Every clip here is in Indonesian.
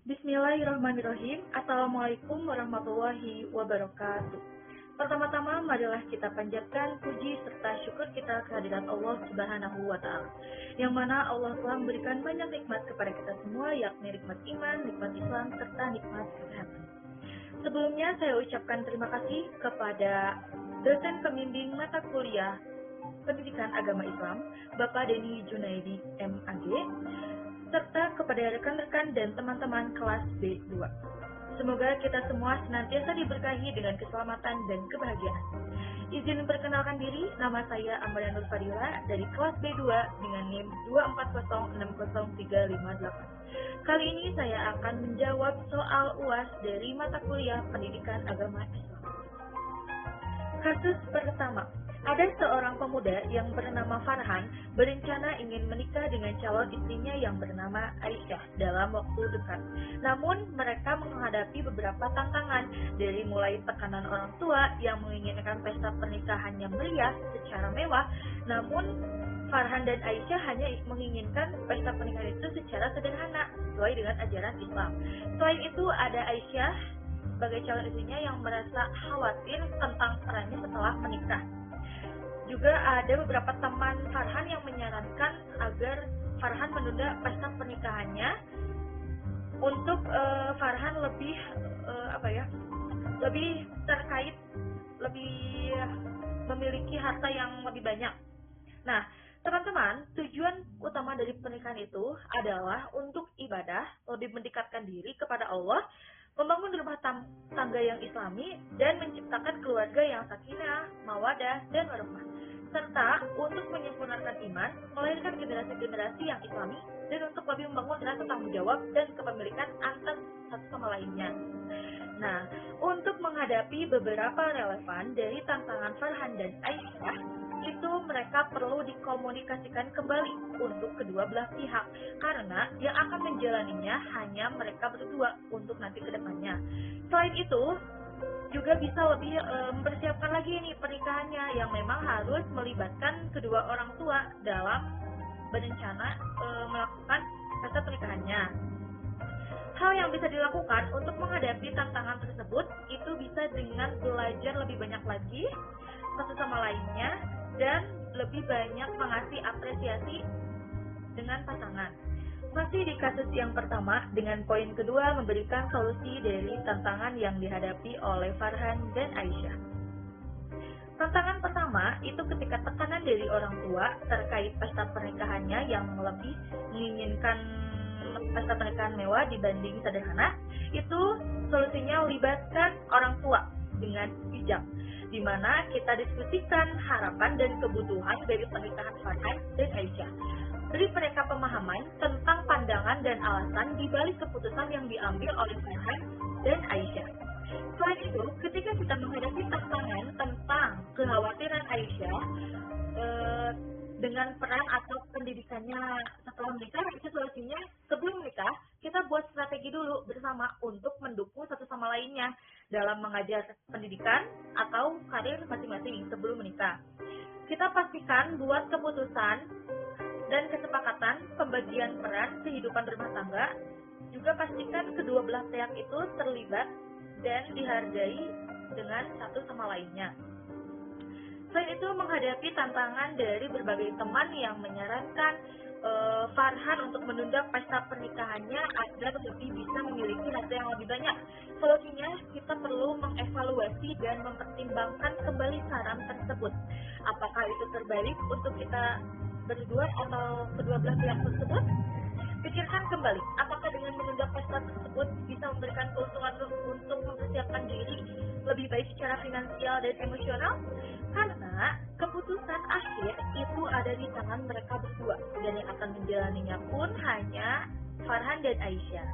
Bismillahirrahmanirrahim. Assalamualaikum warahmatullahi wabarakatuh. Pertama-tama, marilah kita panjatkan puji serta syukur kita kehadirat Allah Subhanahu wa Ta'ala, yang mana Allah telah memberikan banyak nikmat kepada kita semua, yakni nikmat iman, nikmat Islam, serta nikmat kesehatan. Sebelumnya, saya ucapkan terima kasih kepada dosen pembimbing mata kuliah Pendidikan Agama Islam, Bapak Denny Junaidi, MAG, serta kepada rekan-rekan dan teman-teman kelas B2. Semoga kita semua senantiasa diberkahi dengan keselamatan dan kebahagiaan. Izin perkenalkan diri, nama saya Amalia Nur Fadila dari kelas B2 dengan NIM 240603558. Kali ini saya akan menjawab soal UAS dari mata kuliah Pendidikan Agama Islam. Kasus pertama. Ada seorang pemuda yang bernama Farhan berencana ingin menikah dengan calon istrinya yang bernama Aisyah dalam waktu dekat. Namun mereka menghadapi beberapa tantangan, dari mulai tekanan orang tua yang menginginkan pesta pernikahannya meriah secara mewah, namun Farhan dan Aisyah hanya menginginkan pesta pernikahan itu secara sederhana sesuai dengan ajaran Islam. Selain itu ada Aisyah sebagai calon istrinya yang merasa khawatir tentang perannya setelah menikah. Juga ada beberapa teman Farhan yang menyarankan agar Farhan menunda pesta pernikahannya untuk Farhan lebih lebih terkait, lebih memiliki harta yang lebih banyak. Nah, teman-teman, tujuan utama dari pernikahan itu adalah untuk ibadah, lebih mendekatkan diri kepada Allah, membangun rumah tangga yang islami, dan menciptakan keluarga yang sakinah, mawadah, dan warahmah, serta untuk menyempurnakan iman, melahirkan generasi-generasi yang islami, dan untuk lebih membangun rasa tanggung jawab dan kepemilikan antar satu sama lainnya. Nah, untuk menghadapi beberapa relevan dari tantangan Farhan dan Aisyah, itu mereka perlu dikomunikasikan kembali untuk kedua belah pihak, karena yang akan menjalaninya hanya mereka berdua untuk nanti ke depannya. Selain itu, juga bisa lebih mempersiapkan lagi nih pernikahannya, yang memang harus melibatkan kedua orang tua dalam berencana melakukan pesta pernikahannya. Hal yang bisa dilakukan untuk menghadapi tantangan tersebut itu bisa dengan belajar lebih banyak lagi satu sama lainnya dan lebih banyak mengasih apresiasi dengan pasangan. Masih di kasus yang pertama, dengan poin kedua memberikan solusi dari tantangan yang dihadapi oleh Farhan dan Aisyah. Tantangan pertama itu ketika tekanan dari orang tua terkait pesta pernikahannya yang lebih menginginkan pesta pernikahan mewah dibanding sederhana, itu solusinya libatkan orang tua dengan bijak, di mana kita diskusikan harapan dan kebutuhan dari pernikahan Farhan dan Aisyah. Beri mereka pemahaman tentang pandangan dan alasan di balik keputusan yang diambil oleh Farhan dan Aisyah. Selain itu, ketika kita menghadapi tantangan tentang kekhawatiran Aisyah dengan peran atau pendidikannya setelah menikah, itu solusinya sebelum menikah kita buat strategi dulu bersama untuk mendukung satu sama lainnya dalam mengajar pendidikan atau karir masing-masing sebelum menikah. Kita pastikan buat keputusan dan kesepakatan pembagian peran kehidupan rumah tangga. Juga pastikan kedua belah pihak itu terlibat dan dihargai dengan satu sama lainnya. Selain itu, menghadapi tantangan dari berbagai teman yang menyarankan Farhan untuk menunda pesta pernikahannya agar lebih bisa memiliki harta yang lebih banyak. Solusinya, kita perlu mengevaluasi dan mempertimbangkan kembali saran tersebut. Apakah itu terbaik untuk kita berdua atau kedua belah pihak tersebut? Pikirkan kembali, apakah dengan menunda pesta tersebut bisa memberikan keuntungan untuk mempersiapkan diri lebih baik secara finansial dan emosional? Karena keputusan akhir itu ada di tangan mereka berdua, dan yang akan menjalaninya pun hanya Farhan dan Aisyah.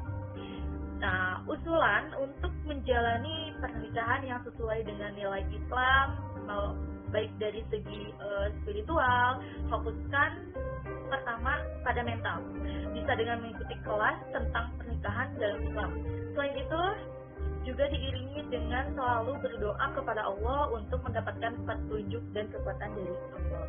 Nah, usulan untuk menjalani pernikahan yang sesuai dengan nilai Islam, baik dari segi spiritual, fokuskan pertama pada mental, bisa dengan mengikuti kelas tentang pernikahan dalam Islam. Selain itu, juga diiringi dengan selalu berdoa kepada Allah untuk mendapatkan petunjuk dan kekuatan dari Allah.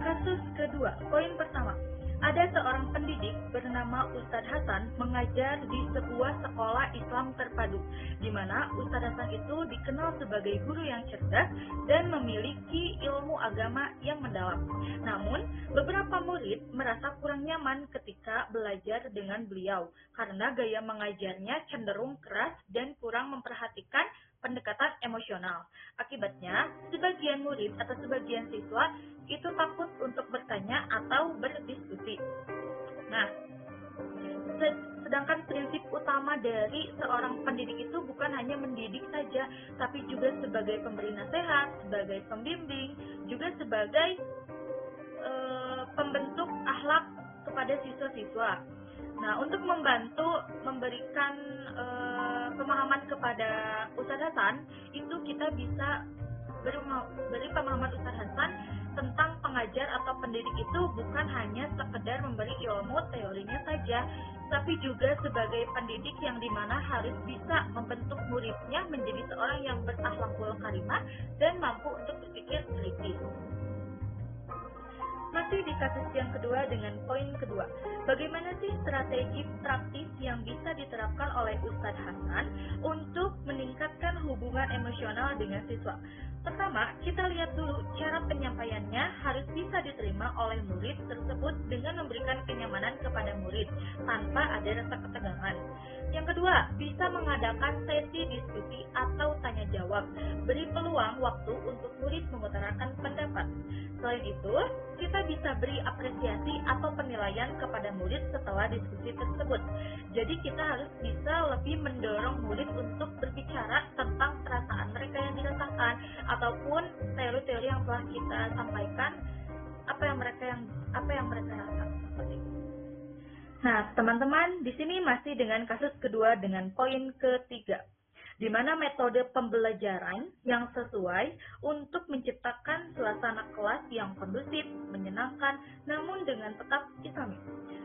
Kasus kedua, poin pertama, Ada seorang pendidik bernama Ustadz Hasan mengajar di sebuah sekolah Islam terpadu, di mana Ustadz Hasan itu dikenal sebagai guru yang cerdas dan memiliki ilmu agama yang mendalam. Namun, beberapa murid merasa kurang nyaman ketika belajar dengan beliau karena gaya mengajarnya cenderung keras dan kurang memperhatikan pendekatan emosional. Akibatnya, sebagian murid atau sebagian siswa itu takut untuk bertanya atau berdiskusi. Nah, sedangkan prinsip utama dari seorang pendidik itu bukan hanya mendidik saja, tapi juga sebagai pemberi nasihat, sebagai pembimbing, juga sebagai pembentuk akhlak kepada siswa-siswa. Nah, untuk membantu memberikan pemahaman kepada Ustadz Hasan, itu kita bisa beri pemahaman Ustadz Hasan tentang pengajar atau pendidik itu bukan hanya sekedar memberi ilmu teorinya saja, tapi juga sebagai pendidik yang dimana harus bisa membentuk muridnya menjadi seorang yang berakhlakul karimah dan mampu untuk berpikir kritis. Masih di kasus yang kedua dengan poin kedua, bagaimana sih strategi praktis yang bisa diterapkan oleh Ustadz Hasan untuk meningkatkan hubungan emosional dengan siswa? Pertama, kita lihat dulu cara penyampaiannya harus bisa diterima oleh murid tersebut dengan memberikan kenyamanan kepada murid tanpa ada rasa ketegangan. Yang kedua, bisa mengadakan sesi diskusi atau tanya jawab, beri peluang waktu untuk murid mengutarakan pendapat. Selain itu, kita bisa beri apresiasi atau penilaian kepada murid setelah diskusi tersebut. Jadi kita harus bisa lebih mendorong murid untuk berbicara tentang perasaan mereka yang dirasakan ataupun teori-teori yang telah kita sampaikan, apa yang mereka rasa seperti itu. Nah, teman-teman, di sini masih dengan kasus kedua dengan poin ketiga, di mana metode pembelajaran yang sesuai untuk menciptakan suasana kelas yang kondusif, menyenangkan, namun dengan tetap islami.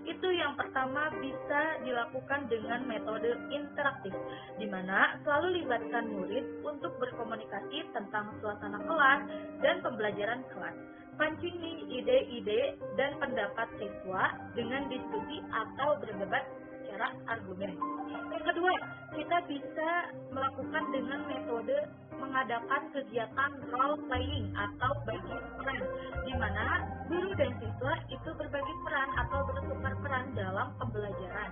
Itu yang pertama bisa dilakukan dengan metode interaktif, di mana selalu libatkan murid untuk berkomunikasi tentang suasana kelas dan pembelajaran kelas. Pancing ide-ide dan pendapat siswa dengan diskusi atau berdebat secara argumen. Yang kedua, kita bisa melakukan dengan metode mengadakan kegiatan role playing atau bagi peran, di mana guru dan siswa itu berbagi peran atau bertukar peran dalam pembelajaran.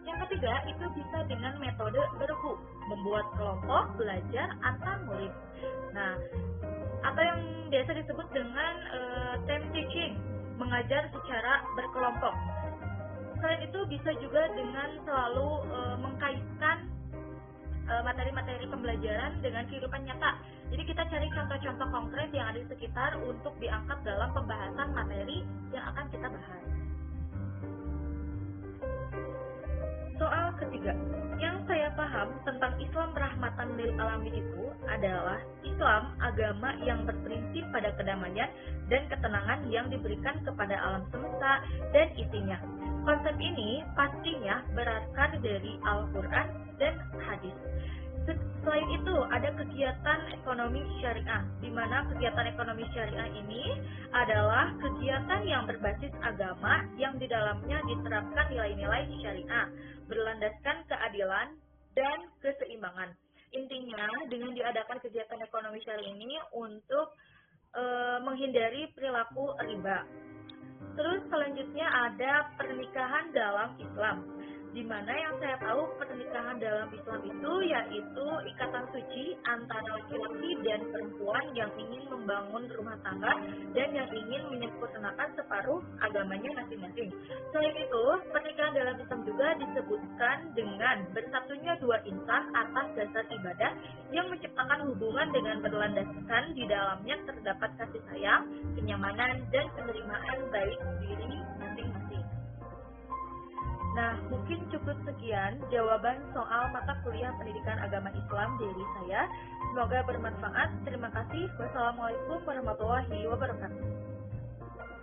Yang ketiga, itu bisa dengan metode bergu, membuat kelompok belajar antar murid. Nah, atau yang biasa disebut dengan team teaching, mengajar secara berkelompok. Selain itu bisa juga dengan selalu mengkaitkan materi-materi pembelajaran dengan kehidupan nyata. Jadi kita cari contoh-contoh konkret yang ada di sekitar untuk diangkat dalam pembahasan materi yang akan kita bahas. Soal ketiga, yang saya paham tentang Islam rahmatan lil alamin itu adalah Islam agama yang berprinsip pada kedamaian dan ketenangan yang diberikan kepada alam semesta dan isinya. Konsep ini pastinya berasal dari Al-Quran dan hadis. Selain itu, ada kegiatan ekonomi syariah, di mana kegiatan ekonomi syariah ini adalah kegiatan yang berbasis agama yang di dalamnya diterapkan nilai-nilai syariah, berlandaskan keadilan dan keseimbangan. Intinya, dengan diadakan kegiatan ekonomi syariah ini untuk menghindari perilaku riba. Terus selanjutnya ada pernikahan dalam Islam, di mana yang saya tahu pernikahan dalam Islam itu yaitu ikatan suci antara laki-laki dan perempuan yang ingin membangun rumah tangga dan yang ingin menyempurnakan separuh agamanya masing-masing. Selain itu, pernikahan dalam Islam juga disebutkan dengan bersatunya dua insan atas dasar ibadah yang menciptakan hubungan dengan berlandaskan di dalamnya terdapat kasih sayang, kenyamanan, dan penerimaan baik diri masing-masing. Nah, mungkin cukup sekian jawaban soal mata kuliah pendidikan agama Islam dari saya. Semoga bermanfaat. Terima kasih. Wassalamualaikum warahmatullahi wabarakatuh.